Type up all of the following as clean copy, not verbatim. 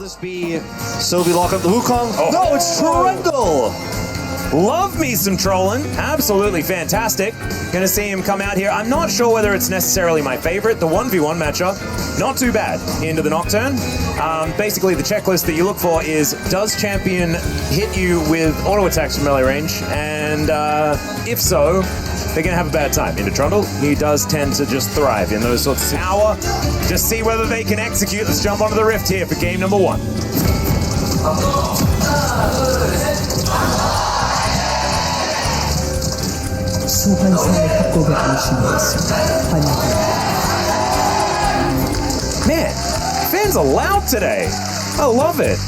this be Sylvie lock up the Wukong? Oh. No, it's Trundle! Love me some trolling. Absolutely fantastic. Gonna see him come out here. I'm not sure whether it's necessarily my favorite. The 1v1 matchup, not too bad into the Nocturne. Basically, the checklist that you look for is, does champion hit you with auto attacks from melee range? And if so, they're gonna have a bad time. Into Trundle, he does tend to just thrive in those sorts of power. Just see whether they can execute. Let's jump onto the Rift here for game number 1. Man, fans are loud today. I love it.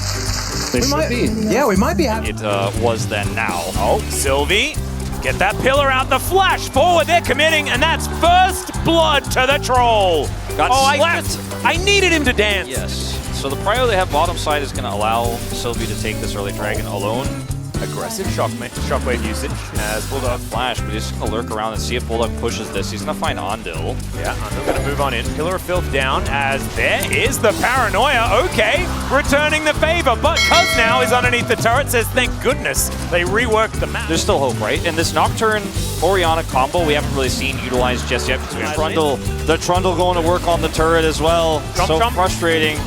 They should be. Yeah, we might be happy. It was then now. Oh, Sylvie, get that pillar out, the flash forward, they're committing, and that's first blood to the troll. Got slapped. I needed him to dance. Yes. So the prio they have bottom side is going to allow Sylvie to take this early dragon alone. Aggressive shockwave usage as Bulldog Flash, but he's just going to lurk around and see if Bulldog pushes this. He's going to find Andil. Yeah, Andil going to move on in. Pillar of Filth down as there is the paranoia. Okay, returning the favor, but Cuz now is underneath the turret, says thank goodness they reworked the map. There's still hope, right? And this Nocturne Orianna combo we haven't really seen utilized just yet because we have Trundle. The Trundle going to work on the turret as well. So frustrating.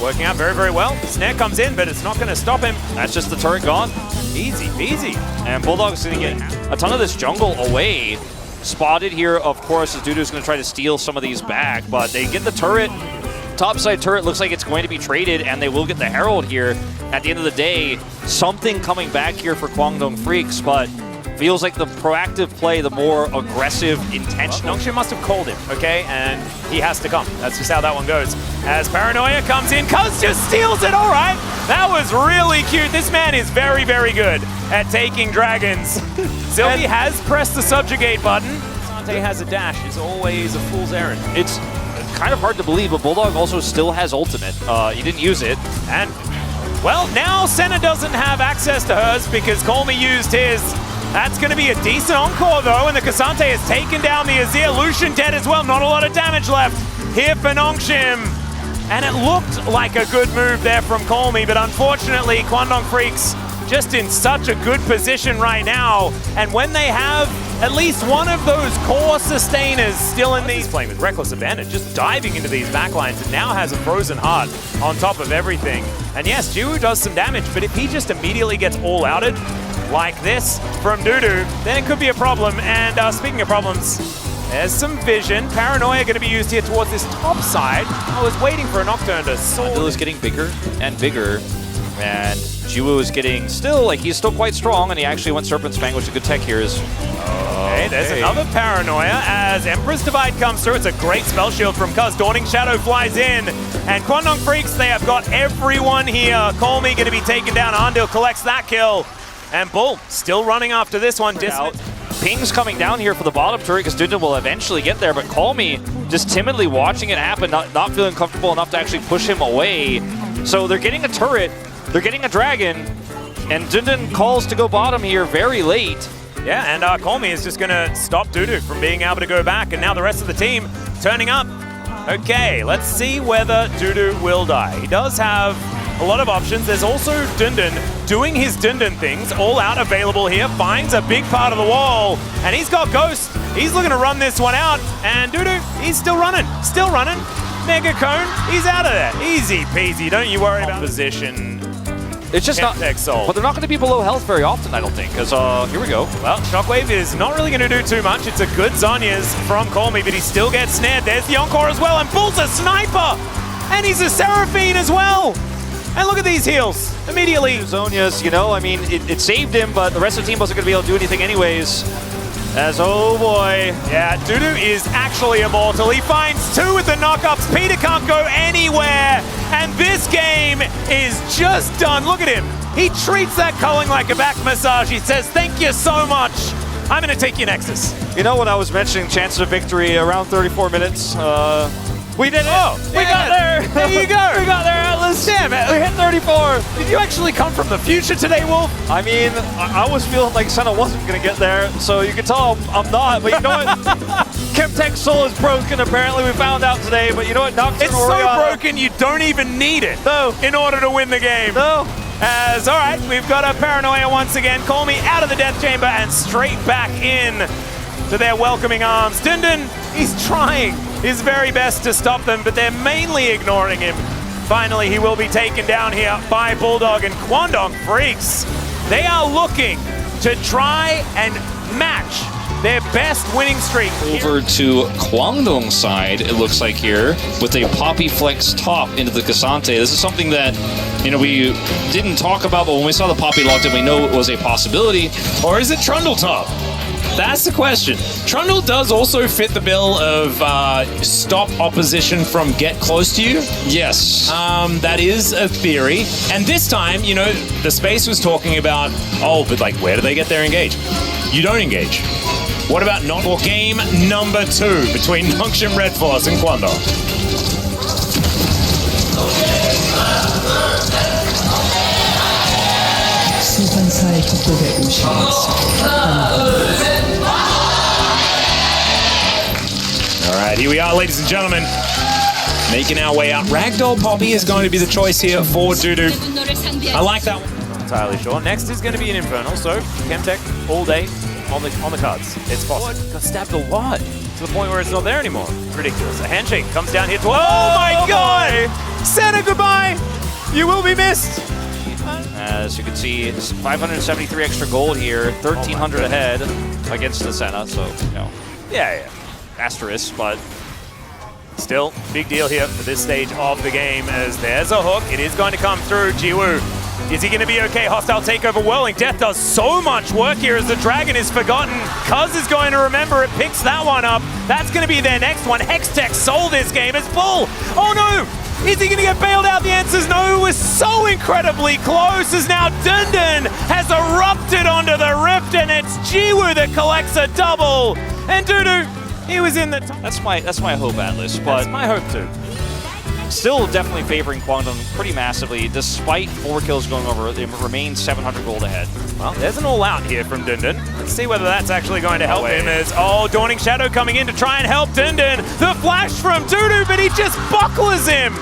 Working out very, very well. The snare comes in, but it's not going to stop him. That's just the turret gone. Easy peasy. And Bulldog's going to get a ton of this jungle away. Spotted here, of course, as Dudu's going to try to steal some of these back, but they get the turret. Topside turret looks like it's going to be traded, and they will get the Herald here. At the end of the day, something coming back here for Guangdong Freaks, but feels like the proactive play, the more aggressive, intentional. Nongxin must have called him, okay? And he has to come. That's just how that one goes. As Paranoia comes in, Cuz just steals it, all right. That was really cute. This man is very, very good at taking dragons. Sylvie has pressed the subjugate button. Sante has a dash. It's always a fool's errand. It's kind of hard to believe, but Bulldog also still has ultimate. He didn't use it. And, well, now Senna doesn't have access to hers because Colmy used his. That's going to be a decent encore, though, and the Cassante has taken down the Azir. Lucian dead as well. Not a lot of damage left here for Nongshim. And it looked like a good move there from Colmy, but unfortunately, Guangdong Freaks just in such a good position right now. And when they have at least one of those core sustainers still in these, playing with reckless abandon, just diving into these backlines, and now has a frozen heart on top of everything. And yes, Jiwoo does some damage, but if he just immediately gets all outed, like this from Dudu, then it could be a problem. And speaking of problems, there's some vision. Paranoia going to be used here towards this top side. I was waiting for a Nocturne to sword. Andil is getting bigger and bigger, and Jiwoo is getting still, like, he's still quite strong, and he actually went Serpent's Fang, which is a good tech here. Okay, there's another Paranoia as Emperor's Divide comes through. It's a great spell shield from Cuz. Dawning Shadow flies in, and Guangdong Freaks, they have got everyone here. Colmy going to be taken down. Andil collects that kill. And Bull still running after this one. Ping's coming down here for the bottom turret because Dundun will eventually get there, but Colmy just timidly watching it happen, not feeling comfortable enough to actually push him away. So they're getting a turret, they're getting a dragon, and Dundun calls to go bottom here very late. Yeah, and Colmy is just going to stop Dudu from being able to go back, and now the rest of the team turning up. Okay, let's see whether Dudu will die. He does have a lot of options. There's also Dundun doing his Dundun things, all out available here, finds a big part of the wall, and he's got Ghost. He's looking to run this one out, and Dudu, he's still running. Mega Cone, he's out of there. Easy peasy, don't you worry about position. It's just not, but they're not going to be below health very often, I don't think, because here we go. Well, Shockwave is not really going to do too much. It's a good Zhonya's from Colmy, but he still gets snared. There's the Encore as well, and Bull's a sniper, and he's a Seraphine as well. And look at these heals, immediately. Zhonya's, you know, I mean, it saved him, but the rest of the team wasn't going to be able to do anything anyways. As, oh boy. Yeah, Dudu is actually immortal. He finds 2 with the knockups. Peter can't go anywhere. And this game is just done. Look at him. He treats that culling like a back massage. He says, thank you so much. I'm going to take your Nexus. You know, when I was mentioning chances of victory around 34 minutes, we did it! Oh, we got there! There you go! We got there, Atlas! Damn it! We hit 34! Did you actually come from the future today, Wolf? I mean, I was feeling like Senna wasn't going to get there, so you can tell I'm not, but you know what? Chemtech Hextech Soul is broken, apparently we found out today, but you know what, Nocturne It's so broken you don't even need it in order to win the game. No. As, all right, we've got a Paranoia once again. Call me out of the Death Chamber and straight back in to their welcoming arms. Dundun, he's trying his very best to stop them, but they're mainly ignoring him. Finally, he will be taken down here by Bulldog and Kwangdong Freaks. They are looking to try and match their best winning streak. Over to Kwangdong's side, it looks like here, with a Poppy Flex top into the Cassante. This is something that, you know, we didn't talk about, but when we saw the Poppy locked in, we know it was a possibility. Or is it Trundle top? That's the question. Trundle does also fit the bill of stop opposition from get close to you. Yes. That is a theory. And this time, you know, the space was talking about, oh, but like, where do they get their engage? You don't engage. What about not for game number 2 between Nongshim Red Force and Kwangdong? 소환사의 협곡에 오신 것을 환영합니다. All right, here we are, ladies and gentlemen, making our way out. Ragdoll Poppy is going to be the choice here for Dudu. I like that one. Not entirely sure. Next is going to be an Infernal, so Chemtech all day on the cards. It's possible. Got stabbed a lot to the point where it's not there anymore. Ridiculous. A handshake comes down here to. Oh my God! Santa, goodbye. You will be missed. As you can see, it's 573 extra gold here, 1,300 ahead against the Senna, so, you know, Yeah. asterisk, but Still, big deal here for this stage of the game as there's a hook. It is going to come through. Jiwoo, is he going to be okay? Hostile takeover. Whirling Death does so much work here as the dragon is forgotten. Cuz is going to remember it, picks that one up. That's going to be their next one. Hextech Soul this game is full. Oh no! Is he going to get bailed out? The answer is no. It was so incredibly close as now Dundun has erupted onto the rift and it's Jiwoo that collects a double. And Dudu, he was in the top. that's my hope, Atlas, but That's my hope too. still definitely favoring Kwangdong pretty massively, despite 4 kills going over, they remain 700 gold ahead. Well, there's an all-out here from Dundun. Let's see whether that's actually going to help him as, Dawning Shadow coming in to try and help Dundun. The flash from Dudu, but he just bucklers him.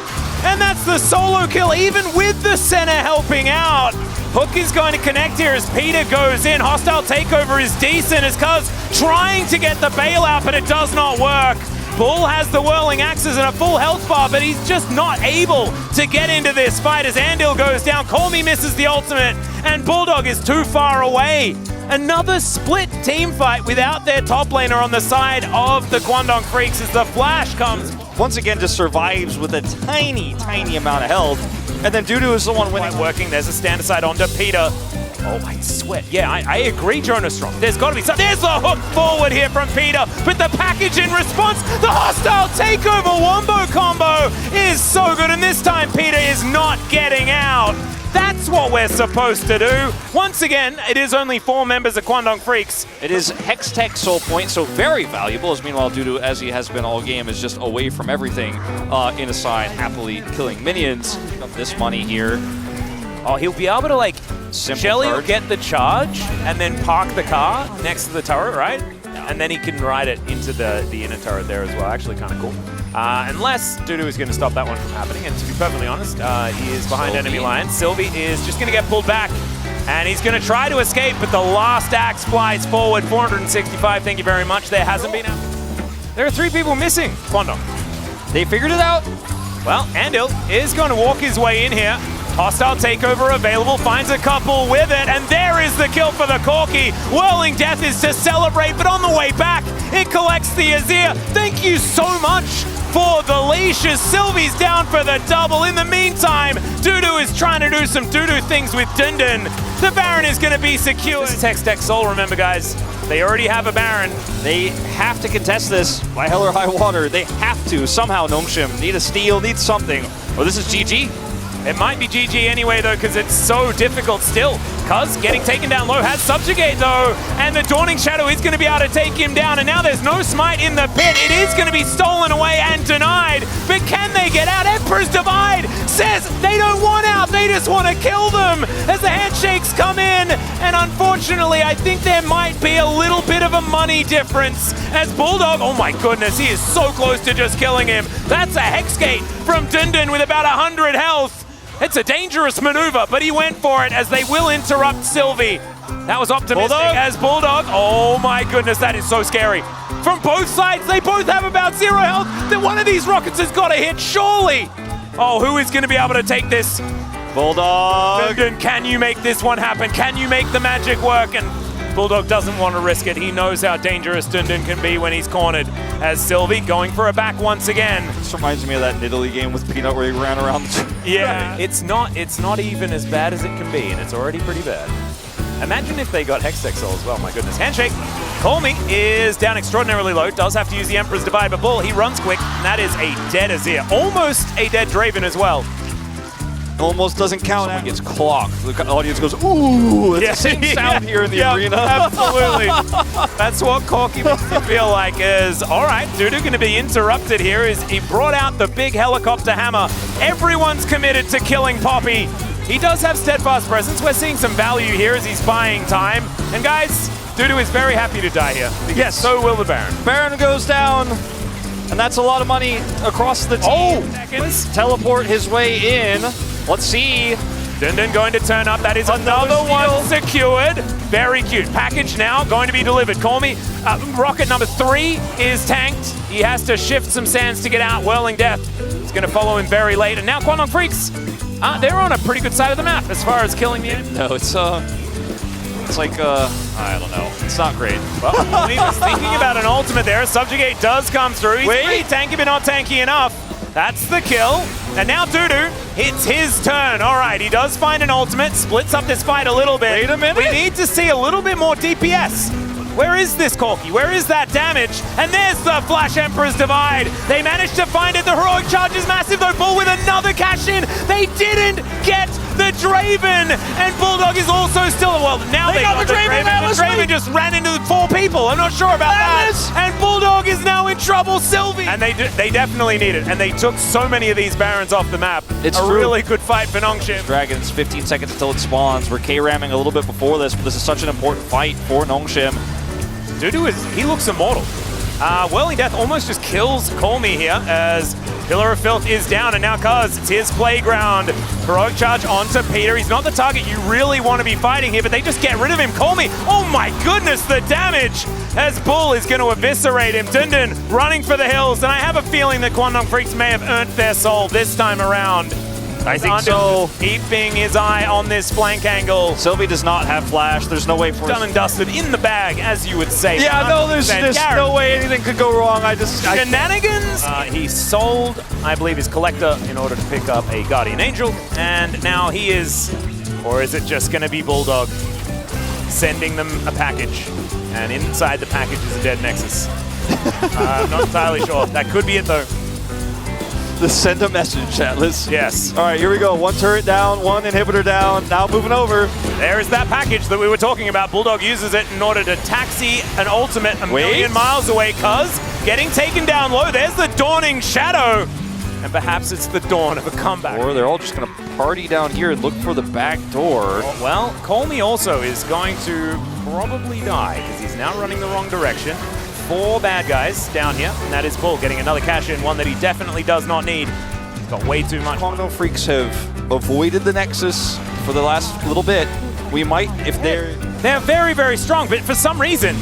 And that's the solo kill, even with the center helping out. Hook is going to connect here as Peter goes in. Hostile takeover is decent as Cuz trying to get the bailout, but it does not work. Bull has the whirling axes and a full health bar, but he's just not able to get into this fight as Andil goes down. Call Me misses the ultimate, and Bulldog is too far away. Another split team fight without their top laner on the side of the Kwangdong Freaks as the flash comes. Once again, just survives with a tiny, tiny amount of health, and then Dudu is the one winning. Working, there's a stand aside onto Peter. Oh, I sweat. Yeah, I agree, Jonas Strong. There's got to be something. There's the hook forward here from Peter, but the package in response, the hostile takeover wombo combo is so good, and this time Peter is not getting out. That's what we're supposed to do. Once again, it is only 4 members of Kwangdong Freaks. It is Hextech Soul Point, so very valuable, as meanwhile Dudu, as he has been all game, is just away from everything in a side, happily killing minions. This money here. Oh, he'll be able to, like, Simple Shelly will card. get the charge and then park the car next to the turret, right? And then he can ride it into the inner turret there as well. Actually kind of cool. Unless Dudu is going to stop that one from happening. And to be perfectly honest, he is behind enemy lines. Sylvie is just going to get pulled back. And he's going to try to escape, but the last axe flies forward. 465, thank you very much. There hasn't been There are 3 people missing. Kwangdong. They figured it out. Well, Andil is going to walk his way in here. Hostile takeover available, finds a couple with it, and there is the kill for the Corki. Whirling Death is to celebrate, but on the way back, it collects the Azir. Thank you so much for the leash as Sylvie's down for the double. In the meantime, Dudu is trying to do some Dudu things with Dundun. The Baron is going to be secured. This is Hextech Soul, remember guys. They already have a Baron. They have to contest this by hell or high water. They have to. Somehow, Nongshim need a steal, need something. Oh, this is GG. It might be GG anyway, though, because it's so difficult still. Cuz getting taken down low, has Subjugate though, and the Dawning Shadow is going to be able to take him down, and now there's no smite in the pit. It is going to be stolen away and denied, but can they get out? Emperor's Divide says they don't want out, they just want to kill them as the handshakes come in, and unfortunately I think there might be a little bit of a money difference as Bulldog, oh my goodness, he is so close to just killing him. That's a Hexgate from Dundun with about 100 health. It's a dangerous maneuver, but he went for it as they will interrupt Sylvie. That was optimistic as Bulldog. Oh my goodness, that is so scary. From both sides, they both have about 0 health. Then one of these rockets has got to hit, surely. Oh, who is going to be able to take this? Bulldog. Dundun, can you make this one happen? Can you make the magic work? And Bulldog doesn't want to risk it. He knows how dangerous Dundun can be when he's cornered. As Sylvie going for a back once again. This reminds me of that Nidalee game with Peanut where he ran around. Yeah. It's not even as bad as it can be, and it's already pretty bad. Imagine if they got Hextech Soul as well, my goodness. Handshake. Call Me is down extraordinarily low. Does have to use the Emperor's Divide, but Bull, he runs quick. And that is a dead Azir. Almost a dead Draven as well. Almost doesn't count. Someone gets clocked. The audience goes, ooh. It's the same sound here in the arena. Absolutely. That's what Corky makes it feel like is, all right, Dudu going to be interrupted here as he brought out the big helicopter hammer. Everyone's committed to killing Poppy. He does have steadfast presence. We're seeing some value here as he's buying time. And guys, Dudu is very happy to die here. Yes, so will the Baron. Baron goes down. And that's a lot of money across the team. Seconds. Teleport his way in. Let's see. Dundun going to turn up. That is another one secured. Very cute. Package now going to be delivered. Call Me. Rocket number 3 is tanked. He has to shift some sands to get out. Whirling Death is going to follow him very late. And now Quandong Freaks, they're on a pretty good side of the map as far as killing the enemy. No, it's like, I don't know. It's not great. Well, he was thinking about an ultimate there. Subjugate does come through. He's pretty tanky, but not tanky enough. That's the kill. And now Dudu, it's his turn. All right, he does find an ultimate, splits up this fight a little bit. Wait a minute. We need to see a little bit more DPS. Where is this, Corky? Where is that damage? And there's the Flash Emperor's Divide. They managed to find it. The heroic charge is massive, though. Bull with another cash in. They didn't get the Draven. And Bulldog is also still, well, now they got the Draven. The Draven just ran into 4 people. I'm not sure about that. And Bulldog is now in trouble. Sylvie. And they definitely need it. And they took so many of these Barons off the map. It's a true. really good fight for Nongshim. Dragons, 15 seconds until it spawns. We're K-ramming a little bit before this, but this is such an important fight for Nongshim. Dudu he looks immortal. Whirling Death almost just kills Call Me here as Pillar of Filth is down, and now Cuz, it's his playground. Heroic charge onto Peter. He's not the target you really want to be fighting here, but they just get rid of him. Call Me, oh my goodness, the damage as Bull is going to eviscerate him. Dundun running for the hills, and I have a feeling that Quandong Freaks may have earned their soul this time around. I think so. Keeping his eye on this flank angle. Sylvie does not have flash. There's no way for Done and dusted in the bag, as you would say. Yeah, no, there's just no way anything could go wrong. Shenanigans? He sold, I believe, his collector in order to pick up a Guardian Angel, and now he is, or is it just going to be Bulldog sending them a package, and inside the package is a dead Nexus. I'm not entirely sure. That could be it, though. Send a message, Atlas. Yes. All right, here we go. 1 turret down, 1 inhibitor down. Now moving over. There's that package that we were talking about. Bulldog uses it in order to taxi an ultimate a million miles away. Cuz getting taken down low. There's the Dawning Shadow. And perhaps it's the dawn of a comeback. Or they're all just going to party down here and look for the back door. Well, Call Me also is going to probably die because he's now running the wrong direction. 4 bad guys down here, and that is Bull getting another cash in, one that he definitely does not need. He's got way too much. Quandong Freaks have avoided the Nexus for the last little bit. We might, if they're very, very strong, but for some reason,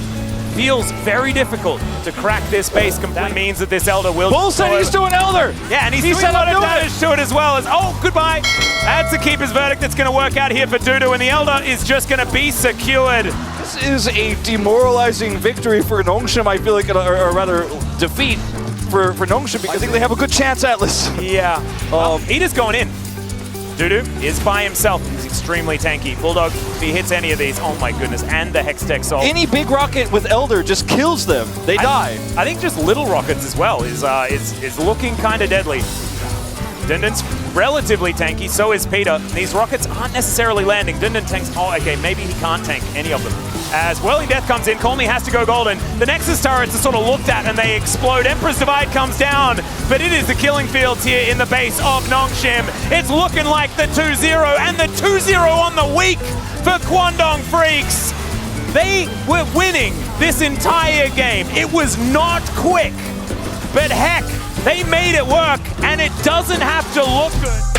feels very difficult to crack this base completely. That means that this Elder will... Bull said he's doing Elder! Yeah, and he's doing a lot of damage to it as well as... Oh, goodbye! That's a keeper's verdict that's going to work out here for Dudu, and the Elder is just going to be secured. This is a demoralizing victory for Nongshim, I feel like, or rather, defeat for Nongshim, because I think they have a good chance, Atlas. Yeah. He is going in. Dudu is by himself. He's extremely tanky. Bulldog, if he hits any of these, oh my goodness, and the Hextech Soul. Any big rocket with Elder just kills them. They die. I think just little rockets as well is looking kind of deadly. Dundun's relatively tanky, so is Peter. These rockets aren't necessarily landing. Dundun tanks, oh, okay, maybe he can't tank any of them. As Whirling Death comes in, Call Me has to go golden. The Nexus turrets are sort of looked at and they explode. Emperor's Divide comes down, but it is the killing fields here in the base of Nongshim. It's looking like the 2-0 and the 2-0 on the week for Kwangdong Freaks. They were winning this entire game. It was not quick, but heck, they made it work, and it doesn't have to look good.